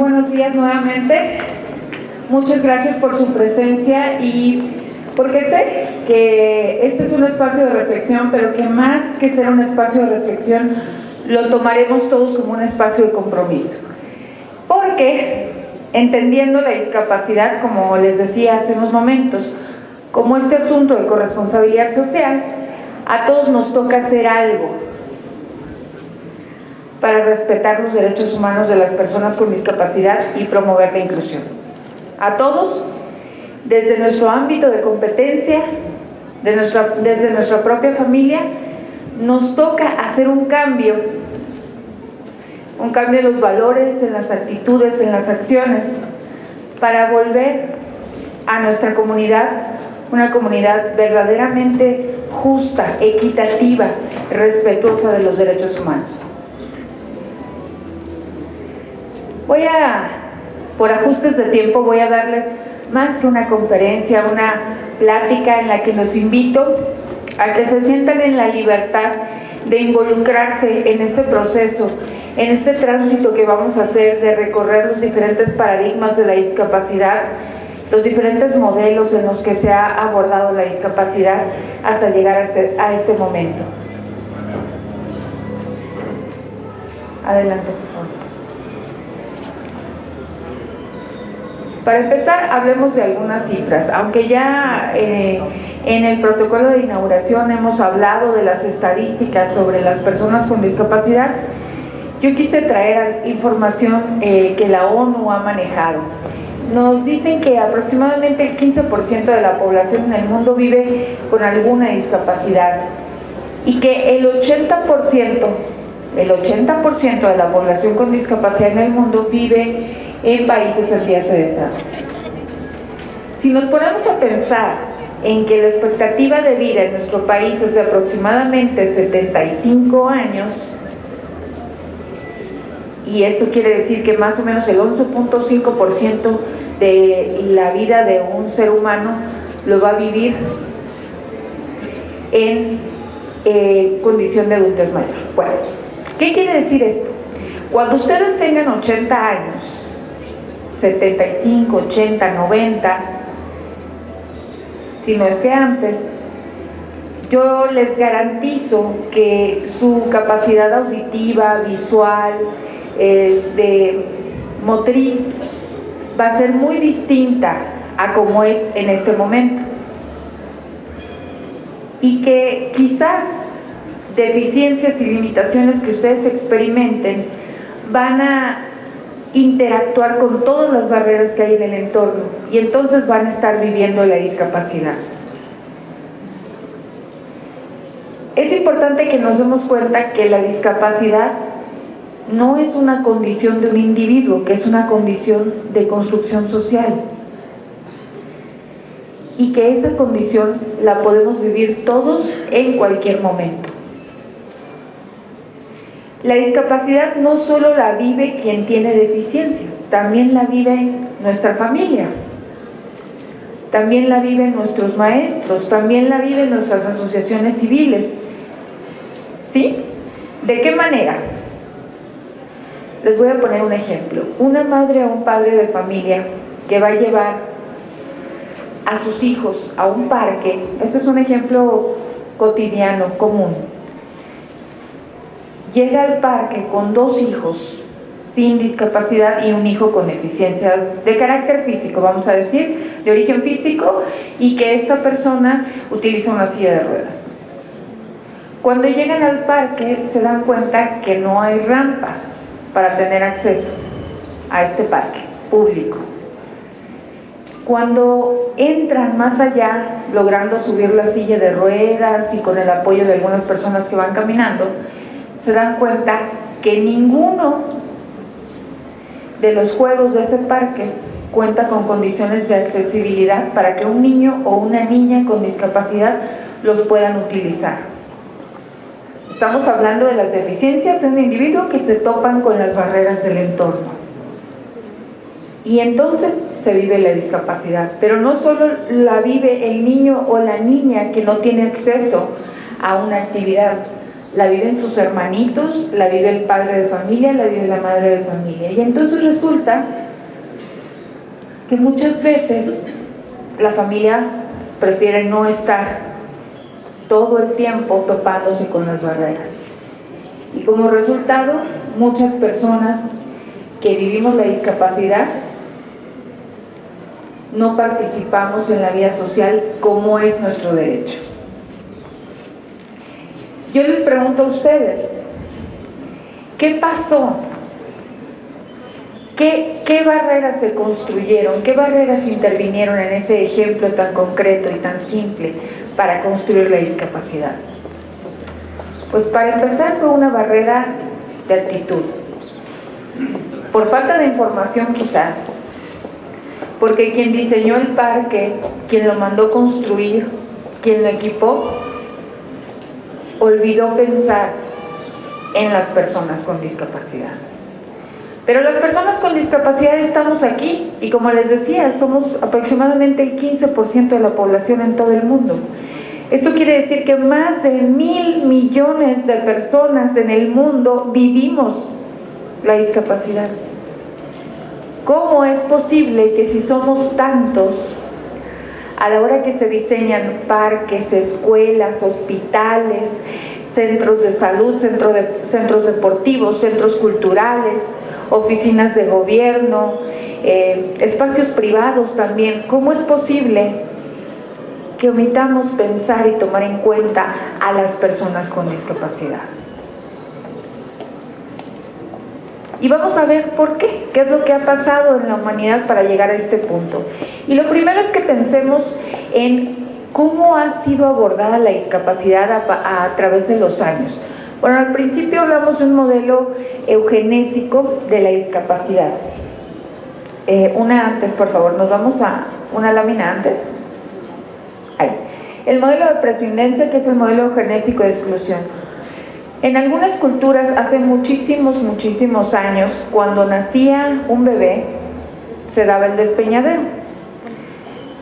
Buenos días nuevamente. Muchas gracias por su presencia y porque sé que este es un espacio de reflexión, pero que más que ser un espacio de reflexión, lo tomaremos todos como un espacio de compromiso. Porque entendiendo la discapacidad, como les decía hace unos momentos, como este asunto de corresponsabilidad social, a todos nos toca hacer algo para respetar los derechos humanos de las personas con discapacidad y promover la inclusión. A todos, desde nuestro ámbito de competencia, desde nuestra propia familia, nos toca hacer un cambio en los valores, en las actitudes, en las acciones, para volver a nuestra comunidad una comunidad verdaderamente justa, equitativa, respetuosa de los derechos humanos. Por ajustes de tiempo, voy a darles más que una conferencia, una plática en la que los invito a que se sientan en la libertad de involucrarse en este proceso, en este tránsito que vamos a hacer de recorrer los diferentes paradigmas de la discapacidad, los diferentes modelos en los que se ha abordado la discapacidad hasta llegar a este momento. Adelante, por favor. Para empezar, hablemos de algunas cifras. Aunque ya en el protocolo de inauguración hemos hablado de las estadísticas sobre las personas con discapacidad, yo quise traer información que la ONU ha manejado. Nos dicen que aproximadamente el 15% de la población en el mundo vive con alguna discapacidad y que el 80% de la población con discapacidad en el mundo vive en países en vías de desarrollo. Si nos ponemos a pensar en que la expectativa de vida en nuestro país es de aproximadamente 75 años, y esto quiere decir que más o menos el 11.5% de la vida de un ser humano lo va a vivir en condición de adultez mayor. Bueno, ¿qué quiere decir esto? Cuando ustedes tengan 80 años, 75, 80, 90, si no es que antes, yo les garantizo que su capacidad auditiva, visual, de motriz, va a ser muy distinta a como es en este momento. Y que quizás deficiencias y limitaciones que ustedes experimenten van a interactuar con todas las barreras que hay en el entorno y entonces van a estar viviendo la discapacidad. Es importante que nos demos cuenta que la discapacidad no es una condición de un individuo, que es una condición de construcción social y que esa condición la podemos vivir todos en cualquier momento. La discapacidad no solo la vive quien tiene deficiencias, también la vive nuestra familia, también la viven nuestros maestros, también la viven nuestras asociaciones civiles. ¿Sí? ¿De qué manera? Les voy a poner un ejemplo. Una madre o un padre de familia que va a llevar a sus hijos a un parque, este es un ejemplo cotidiano, común. Llega al parque con 2 hijos sin discapacidad y un hijo con deficiencias de carácter físico, vamos a decir, de origen físico, y que esta persona utiliza una silla de ruedas. Cuando llegan al parque se dan cuenta que no hay rampas para tener acceso a este parque público. Cuando entran más allá, logrando subir la silla de ruedas y con el apoyo de algunas personas que van caminando, se dan cuenta que ninguno de los juegos de ese parque cuenta con condiciones de accesibilidad para que un niño o una niña con discapacidad los puedan utilizar. Estamos hablando de las deficiencias de un individuo que se topan con las barreras del entorno. Y entonces se vive la discapacidad, pero no solo la vive el niño o la niña que no tiene acceso a una actividad, la viven sus hermanitos, la vive el padre de familia, la vive la madre de familia. Y entonces resulta que muchas veces la familia prefiere no estar todo el tiempo topándose con las barreras. Y como resultado, muchas personas que vivimos la discapacidad no participamos en la vida social como es nuestro derecho. Yo les pregunto a ustedes, ¿qué pasó? ¿Qué barreras se construyeron? ¿Qué barreras intervinieron en ese ejemplo tan concreto y tan simple para construir la discapacidad? Pues para empezar fue una barrera de actitud, por falta de información quizás, porque quien diseñó el parque, quien lo mandó construir, quien lo equipó, olvidó pensar en las personas con discapacidad. Pero las personas con discapacidad estamos aquí y, como les decía, somos aproximadamente el 15% de la población en todo el mundo. Esto quiere decir que más de 1.000 millones de personas en el mundo vivimos la discapacidad. ¿Cómo es posible que, si somos tantos, a la hora que se diseñan parques, escuelas, hospitales, centros de salud, centros deportivos, centros culturales, oficinas de gobierno, espacios privados también, cómo es posible que omitamos pensar y tomar en cuenta a las personas con discapacidad? Y vamos a ver por qué es lo que ha pasado en la humanidad para llegar a este punto. Y lo primero es que pensemos en cómo ha sido abordada la discapacidad a través de los años. Bueno, al principio hablamos de un modelo eugenésico de la discapacidad. Una antes, por favor, nos vamos a una lámina antes. Ahí. El modelo de prescindencia, que es el modelo eugenésico de exclusión. En algunas culturas, hace muchísimos años, cuando nacía un bebé, se daba el despeñadero.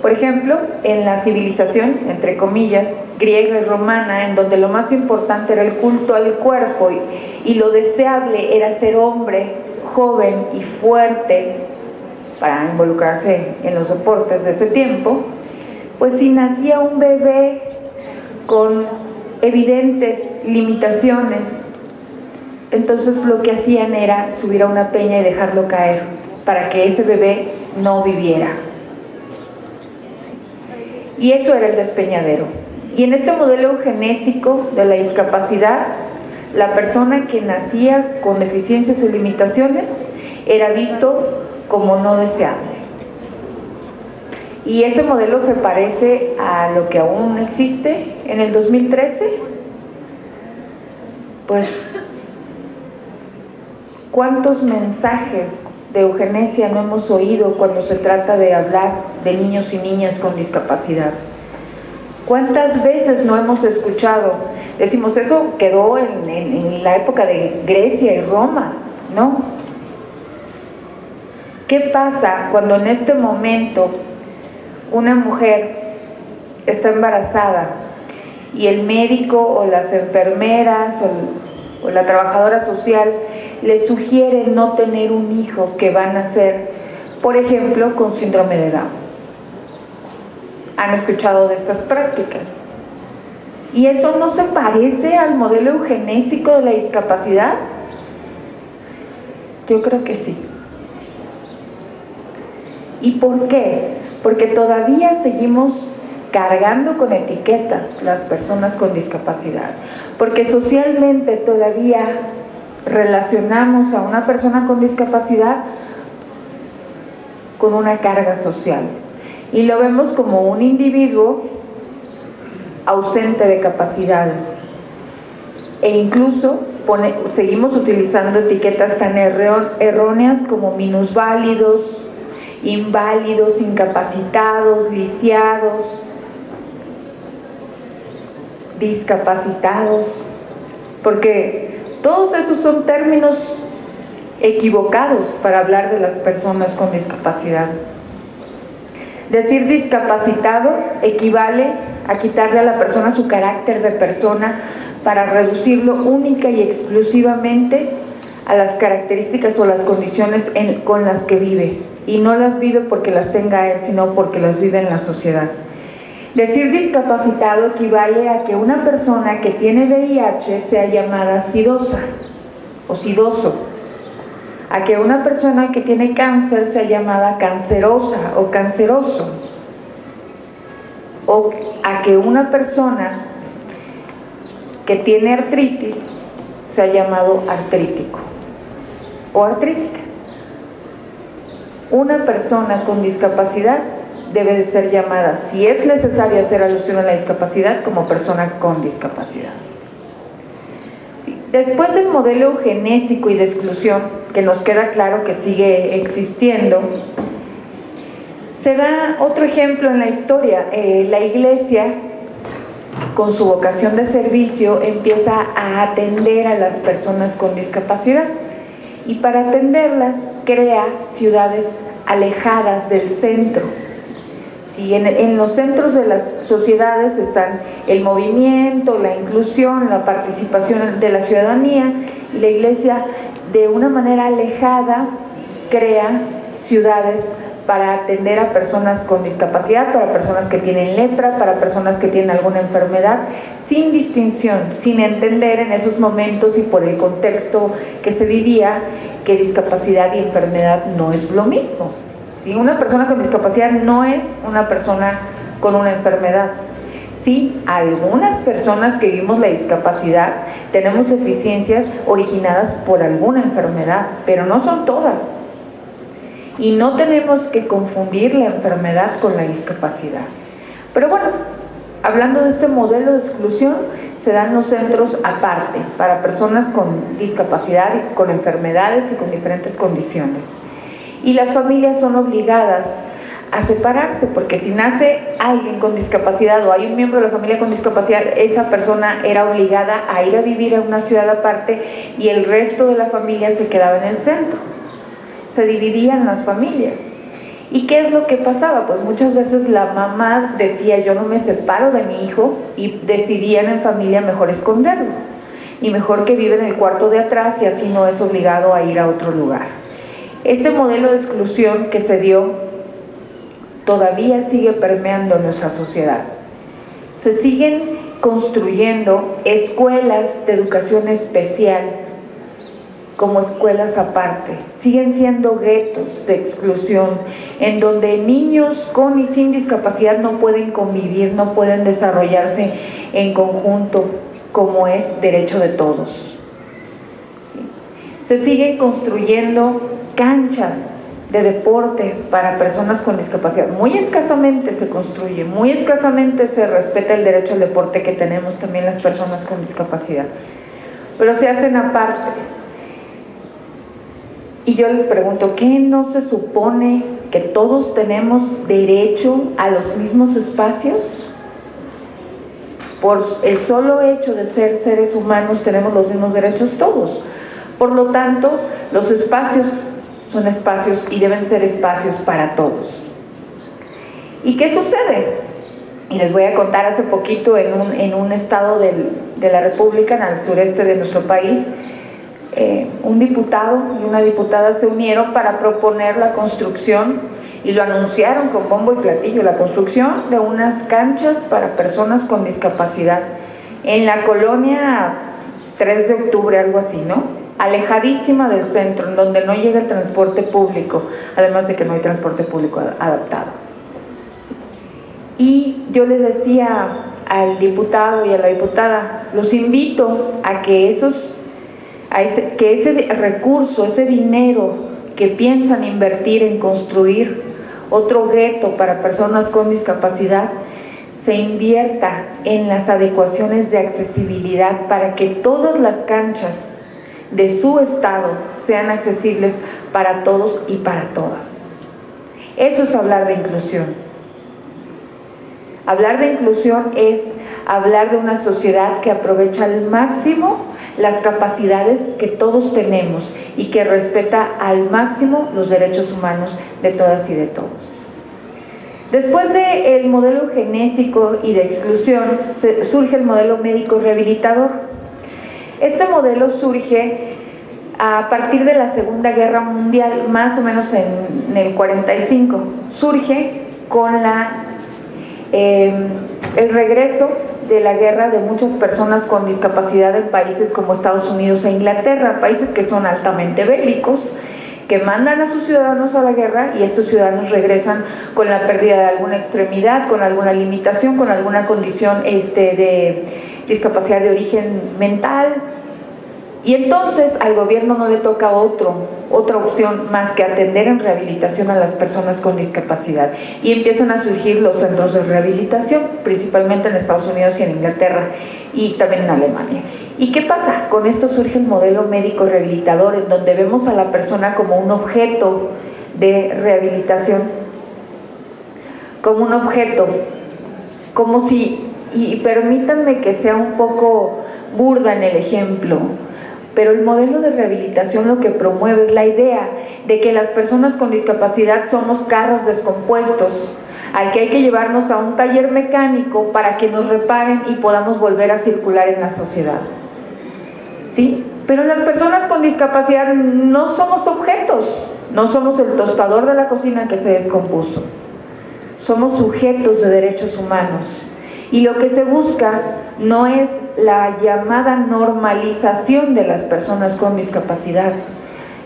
Por ejemplo, en la civilización, entre comillas, griega y romana, en donde lo más importante era el culto al cuerpo y lo deseable era ser hombre, joven y fuerte para involucrarse en los deportes de ese tiempo, pues si nacía un bebé con evidentes limitaciones, entonces lo que hacían era subir a una peña y dejarlo caer para que ese bebé no viviera. Y eso era el despeñadero. Y en este modelo eugenésico de la discapacidad, la persona que nacía con deficiencias o limitaciones era visto como no deseable. Y ese modelo se parece a lo que aún existe en el 2013. Pues, ¿cuántos mensajes de eugenesia no hemos oído cuando se trata de hablar de niños y niñas con discapacidad? ¿Cuántas veces no hemos escuchado? Decimos, eso quedó en la época de Grecia y Roma, ¿no? ¿Qué pasa cuando en este momento una mujer está embarazada y el médico o las enfermeras o la trabajadora social le sugiere no tener un hijo que va a nacer, por ejemplo, con síndrome de Down? ¿Han escuchado de estas prácticas? ¿Y eso no se parece al modelo eugenésico de la discapacidad? Yo creo que sí. ¿Y por qué? Porque todavía seguimos cargando con etiquetas las personas con discapacidad, porque socialmente todavía relacionamos a una persona con discapacidad con una carga social y lo vemos como un individuo ausente de capacidades, e incluso seguimos utilizando etiquetas tan erróneas como minusválidos, inválidos, incapacitados, lisiados, discapacitados, porque todos esos son términos equivocados para hablar de las personas con discapacidad. Decir discapacitado equivale a quitarle a la persona su carácter de persona para reducirlo única y exclusivamente a las características o las condiciones con las que vive, y no las vive porque las tenga él, sino porque las vive en la sociedad. Decir discapacitado equivale a que una persona que tiene VIH sea llamada sidosa o sidoso, a que una persona que tiene cáncer sea llamada cancerosa o canceroso, o a que una persona que tiene artritis sea llamado artrítico o artrítica. Una persona con discapacidad debe de ser llamada, si es necesario hacer alusión a la discapacidad, como persona con discapacidad. Sí. Después del modelo eugenésico y de exclusión, que nos queda claro que sigue existiendo, se da otro ejemplo en la historia. La Iglesia, con su vocación de servicio, empieza a atender a las personas con discapacidad, y para atenderlas crea ciudades alejadas del centro. Y en los centros de las sociedades están el movimiento, la inclusión, la participación de la ciudadanía, y la Iglesia, de una manera alejada, crea ciudades para atender a personas con discapacidad, para personas que tienen lepra, para personas que tienen alguna enfermedad, sin distinción, sin entender en esos momentos y por el contexto que se vivía que discapacidad y enfermedad no es lo mismo. ¿Sí? Una persona con discapacidad no es una persona con una enfermedad. Sí, algunas personas que vivimos la discapacidad tenemos deficiencias originadas por alguna enfermedad, pero no son todas. Y no tenemos que confundir la enfermedad con la discapacidad. Pero bueno, hablando de este modelo de exclusión, se dan los centros aparte para personas con discapacidad, con enfermedades y con diferentes condiciones. Y las familias son obligadas a separarse, porque si nace alguien con discapacidad o hay un miembro de la familia con discapacidad, esa persona era obligada a ir a vivir a una ciudad aparte y el resto de la familia se quedaba en el centro. Se dividían las familias. ¿Y qué es lo que pasaba? Pues muchas veces la mamá decía, yo no me separo de mi hijo, y decidían en familia mejor esconderlo, y mejor que vive en el cuarto de atrás y así no es obligado a ir a otro lugar. Este modelo de exclusión que se dio todavía sigue permeando en nuestra sociedad. Se siguen construyendo escuelas de educación especial como escuelas aparte, siguen siendo guetos de exclusión, en donde niños con y sin discapacidad no pueden convivir, no pueden desarrollarse en conjunto, como es derecho de todos. ¿Sí? Se siguen construyendo canchas de deporte para personas con discapacidad. Muy escasamente se construye, muy escasamente se respeta el derecho al deporte que tenemos también las personas con discapacidad, pero se hacen aparte. Y yo les pregunto, ¿qué no se supone que todos tenemos derecho a los mismos espacios? Por el solo hecho de ser seres humanos tenemos los mismos derechos todos. Por lo tanto, los espacios son espacios y deben ser espacios para todos. ¿Y qué sucede? Y les voy a contar, hace poquito en un estado de la República, en el sureste de nuestro país, un diputado y una diputada se unieron para proponer la construcción, y lo anunciaron con bombo y platillo, la construcción de unas canchas para personas con discapacidad en la colonia 3 de octubre, algo así, ¿no? Alejadísima del centro, en donde no llega el transporte público, además de que no hay transporte público adaptado. Y yo le decía al diputado y a la diputada, los invito a que ese recurso, ese dinero que piensan invertir en construir otro gueto para personas con discapacidad, se invierta en las adecuaciones de accesibilidad para que todas las canchas de su estado sean accesibles para todos y para todas. Eso es hablar de inclusión. Hablar de inclusión es hablar de una sociedad que aprovecha al máximo las capacidades que todos tenemos y que respeta al máximo los derechos humanos de todas y de todos. Después del modelo genésico y de exclusión, surge el modelo médico rehabilitador. Este modelo surge a partir de la Segunda Guerra Mundial, más o menos en el 45. Surge con el regreso de la guerra de muchas personas con discapacidad en países como Estados Unidos e Inglaterra, países que son altamente bélicos, que mandan a sus ciudadanos a la guerra y estos ciudadanos regresan con la pérdida de alguna extremidad, con alguna limitación, con alguna condición de discapacidad de origen mental. Y entonces al gobierno no le toca otra opción más que atender en rehabilitación a las personas con discapacidad. Y empiezan a surgir los centros de rehabilitación, principalmente en Estados Unidos y en Inglaterra, y también en Alemania. ¿Y qué pasa? Con esto surge el modelo médico rehabilitador, en donde vemos a la persona como un objeto de rehabilitación, como un objeto, como si, y permítanme que sea un poco burda en el ejemplo, pero el modelo de rehabilitación lo que promueve es la idea de que las personas con discapacidad somos carros descompuestos al que hay que llevarnos a un taller mecánico para que nos reparen y podamos volver a circular en la sociedad. ¿Sí? Pero las personas con discapacidad no somos objetos, no somos el tostador de la cocina que se descompuso, somos sujetos de derechos humanos. Y lo que se busca no es la llamada normalización de las personas con discapacidad.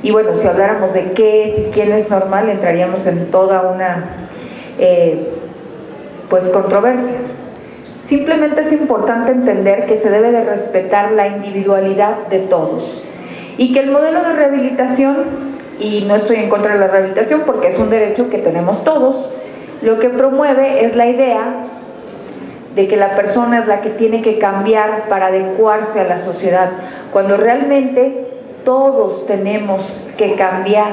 Y bueno, si habláramos de qué es y quién es normal, entraríamos en toda una controversia. Simplemente es importante entender que se debe de respetar la individualidad de todos y que el modelo de rehabilitación, y no estoy en contra de la rehabilitación porque es un derecho que tenemos todos, lo que promueve es la idea de que la persona es la que tiene que cambiar para adecuarse a la sociedad, cuando realmente todos tenemos que cambiar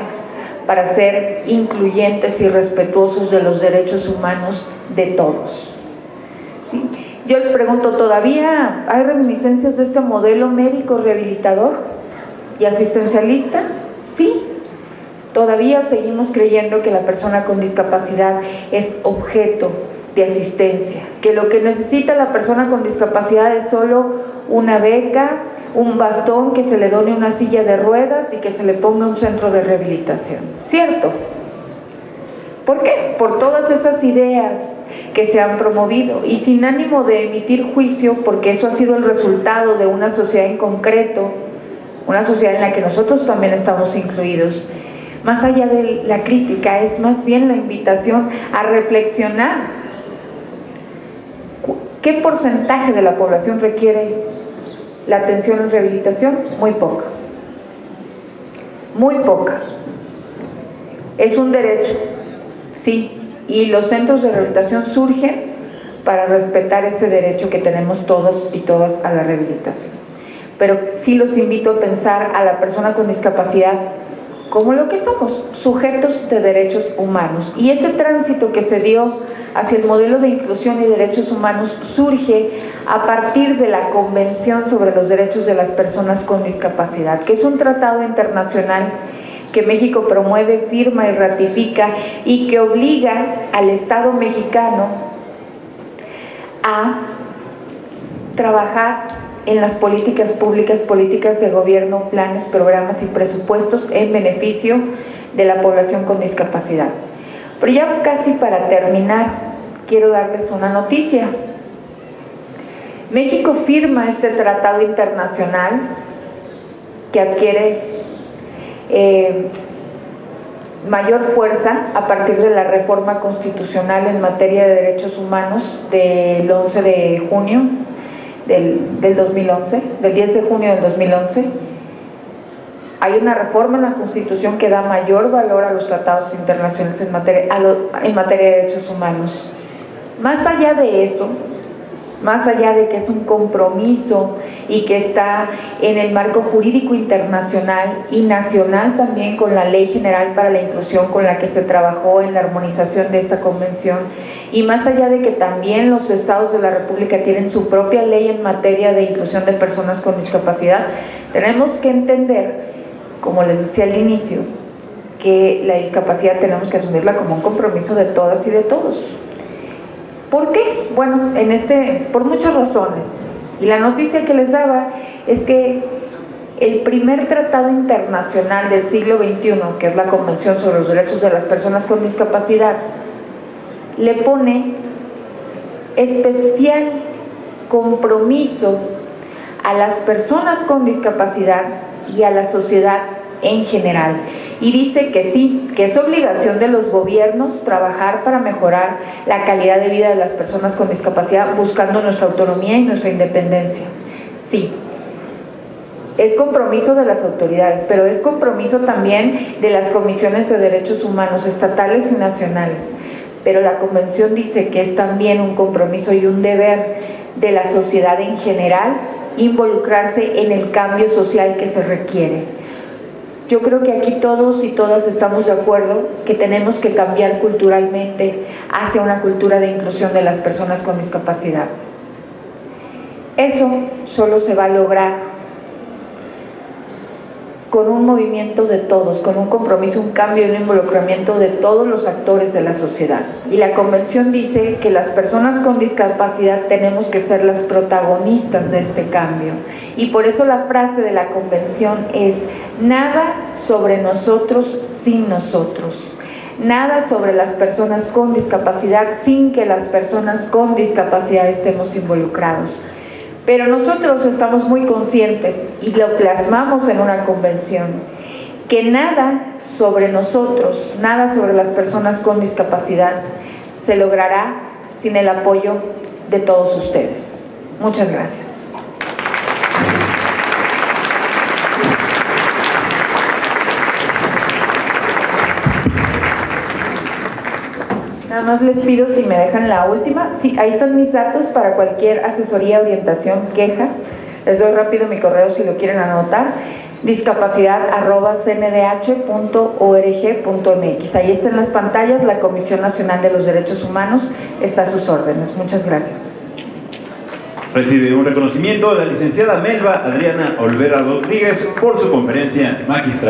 para ser incluyentes y respetuosos de los derechos humanos de todos. ¿Sí? Yo les pregunto, ¿todavía hay reminiscencias de este modelo médico rehabilitador y asistencialista? Sí. Todavía seguimos creyendo que la persona con discapacidad es objeto de asistencia, que lo que necesita la persona con discapacidad es solo una beca, un bastón, que se le done una silla de ruedas y que se le ponga un centro de rehabilitación. ¿Cierto? ¿Por qué? Por todas esas ideas que se han promovido y sin ánimo de emitir juicio, porque eso ha sido el resultado de una sociedad en concreto, una sociedad en la que nosotros también estamos incluidos. Más allá de la crítica, es más bien la invitación a reflexionar. ¿Qué porcentaje de la población requiere la atención en rehabilitación? Muy poca. Muy poca. Es un derecho, sí, y los centros de rehabilitación surgen para respetar ese derecho que tenemos todos y todas a la rehabilitación. Pero sí los invito a pensar a la persona con discapacidad como lo que somos, sujetos de derechos humanos. Y ese tránsito que se dio hacia el modelo de inclusión y derechos humanos surge a partir de la Convención sobre los Derechos de las Personas con Discapacidad, que es un tratado internacional que México promueve, firma y ratifica, y que obliga al Estado mexicano a trabajar en las políticas públicas, políticas de gobierno, planes, programas y presupuestos en beneficio de la población con discapacidad. Pero ya casi para terminar, quiero darles una noticia. México firma este tratado internacional que adquiere mayor fuerza a partir de la reforma constitucional en materia de derechos humanos del 11 de junio del 2011, del 10 de junio del 2011. Hay una reforma en la Constitución que da mayor valor a los tratados internacionales en materia de derechos humanos. Más allá de eso, más allá de que es un compromiso y que está en el marco jurídico internacional y nacional también con la Ley General para la Inclusión con la que se trabajó en la armonización de esta convención, y más allá de que también los estados de la República tienen su propia ley en materia de inclusión de personas con discapacidad, tenemos que entender, como les decía al inicio, que la discapacidad tenemos que asumirla como un compromiso de todas y de todos. ¿Por qué? Bueno, por muchas razones. Y la noticia que les daba es que el primer tratado internacional del siglo XXI, que es la Convención sobre los Derechos de las Personas con Discapacidad, le pone especial compromiso a las personas con discapacidad y a la sociedad en general, y dice que sí, que es obligación de los gobiernos trabajar para mejorar la calidad de vida de las personas con discapacidad, buscando nuestra autonomía y nuestra independencia. Sí, es compromiso de las autoridades, pero es compromiso también de las comisiones de derechos humanos estatales y nacionales. Pero la Convención dice que es también un compromiso y un deber de la sociedad en general involucrarse en el cambio social que se requiere. Yo creo que aquí todos y todas estamos de acuerdo que tenemos que cambiar culturalmente hacia una cultura de inclusión de las personas con discapacidad. Eso solo se va a lograr con un movimiento de todos, con un compromiso, un cambio y un involucramiento de todos los actores de la sociedad. Y la Convención dice que las personas con discapacidad tenemos que ser las protagonistas de este cambio. Y por eso la frase de la Convención es: nada sobre nosotros sin nosotros. Nada sobre las personas con discapacidad sin que las personas con discapacidad estemos involucrados. Pero nosotros estamos muy conscientes y lo plasmamos en una convención, que nada sobre nosotros, nada sobre las personas con discapacidad se logrará sin el apoyo de todos ustedes. Muchas gracias. Nada más les pido si me dejan la última. Sí, ahí están mis datos para cualquier asesoría, orientación, queja. Les doy rápido mi correo si lo quieren anotar: discapacidad@cndh.org.mx. Ahí está en las pantallas. La Comisión Nacional de los Derechos Humanos está a sus órdenes. Muchas gracias. Recibe un reconocimiento de la licenciada Melba Adriana Olvera Rodríguez por su conferencia magistral.